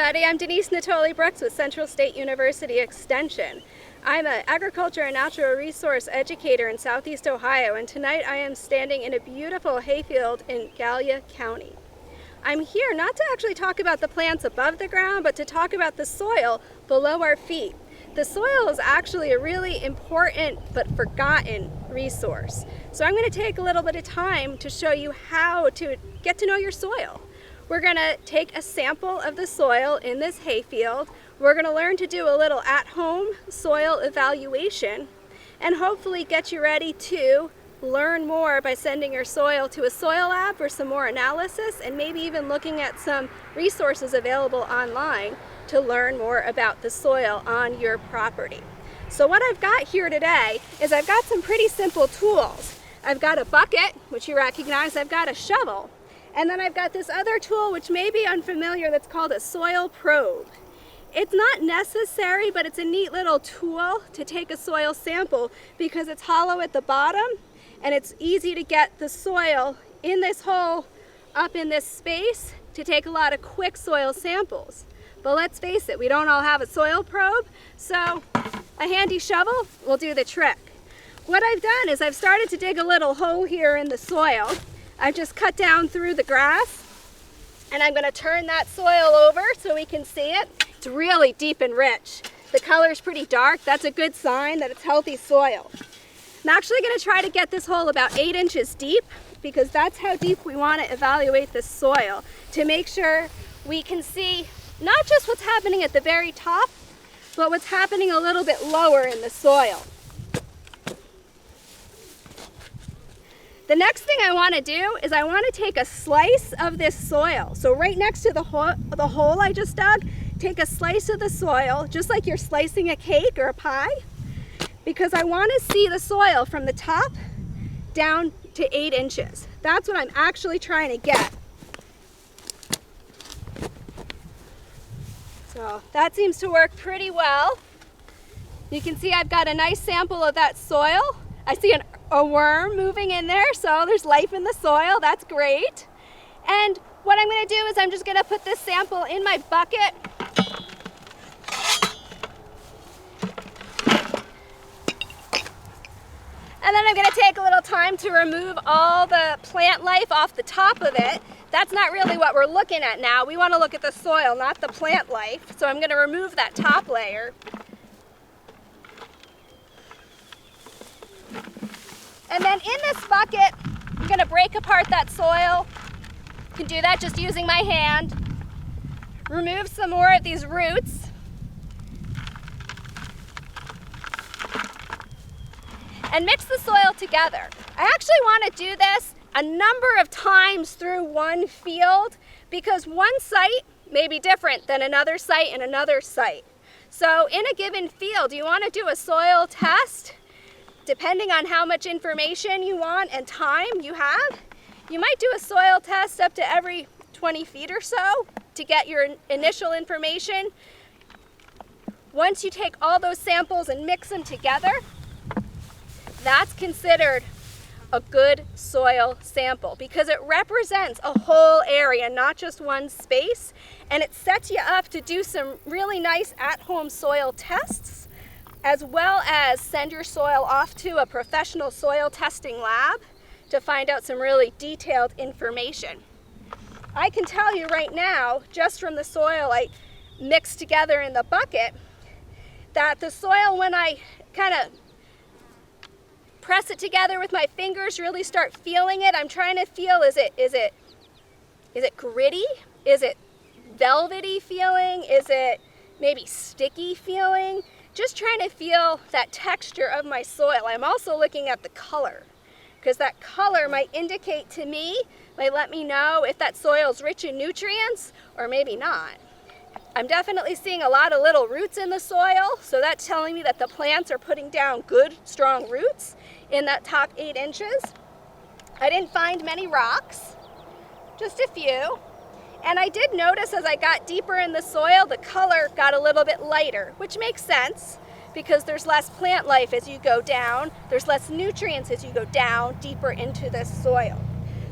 everybody. I'm Denise Natoli Brooks with Central State University Extension. I'm an agriculture and natural resource educator in Southeast Ohio, and tonight I am standing in a beautiful hayfield in Gallia County. I'm here not to actually talk about the plants above the ground, but to talk about the soil below our feet. The soil is actually a really important but forgotten resource. So I'm going to take a little bit of time to show you how to get to know your soil. We're going to take a sample of the soil in this hayfield. We're going to learn to do a little at-home soil evaluation and hopefully get you ready to learn more by sending your soil to a soil lab for some more analysis and maybe even looking at some resources available online to learn more about the soil on your property. So what I've got here today is I've got some pretty simple tools. I've got a bucket, which you recognize, I've got a shovel, and then I've got this other tool which may be unfamiliar that's called a soil probe. It's not necessary, but it's a neat little tool to take a soil sample because it's hollow at the bottom and it's easy to get the soil in this hole up in this space to take a lot of quick soil samples. But let's face it, we don't all have a soil probe, so a handy shovel will do the trick. What I've done is I've started to dig a little hole here in the soil. I've just cut down through the grass, and I'm going to turn that soil over so we can see it. It's really deep and rich. The color's pretty dark. That's a good sign that it's healthy soil. I'm actually going to try to get this hole about 8 inches deep because that's how deep we want to evaluate the soil to make sure we can see not just what's happening at the very top, but what's happening a little bit lower in the soil. The next thing I want to do is I want to take a slice of this soil. So right next to the hole I just dug, take a slice of the soil, just like you're slicing a cake or a pie, because I want to see the soil from the top down to 8 inches. That's what I'm actually trying to get. So that seems to work pretty well. You can see I've got a nice sample of that soil. I see a worm moving in there, so there's life in the soil. That's great. And what I'm going to do is I'm just going to put this sample in my bucket. And then I'm going to take a little time to remove all the plant life off the top of it. That's not really what we're looking at now. We want to look at the soil, not the plant life. So I'm going to remove that top layer. And then in this bucket, I'm going to break apart that soil. You can do that just using my hand. Remove some more of these roots. And mix the soil together. I actually want to do this a number of times through one field because one site may be different than another site and another site. So in a given field, you want to do a soil test. Depending on how much information you want and time you have, you might do a soil test up to every 20 feet or so to get your initial information. Once you take all those samples and mix them together, that's considered a good soil sample because it represents a whole area, not just one space, and it sets you up to do some really nice at-home soil tests, as well as send your soil off to a professional soil testing lab to find out some really detailed information. I can tell you right now, just from the soil I mixed together in the bucket, that the soil, when I kind of press it together with my fingers, really start feeling it, I'm trying to feel, is it gritty? Is it velvety feeling? Is it maybe sticky feeling? Just trying to feel that texture of my soil. I'm also looking at the color because that color might indicate to me, might let me know if that soil is rich in nutrients or maybe not. I'm definitely seeing a lot of little roots in the soil, so that's telling me that the plants are putting down good, strong roots in that top 8 inches. I didn't find many rocks, just a few. And I did notice as I got deeper in the soil, the color got a little bit lighter, which makes sense because there's less plant life as you go down. There's less nutrients as you go down deeper into the soil.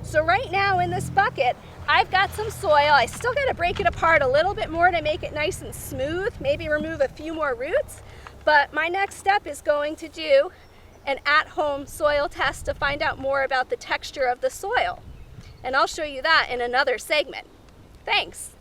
So right now in this bucket, I've got some soil. I still got to break it apart a little bit more to make it nice and smooth, maybe remove a few more roots. But my next step is going to do an at-home soil test to find out more about the texture of the soil. And I'll show you that in another segment. Thanks.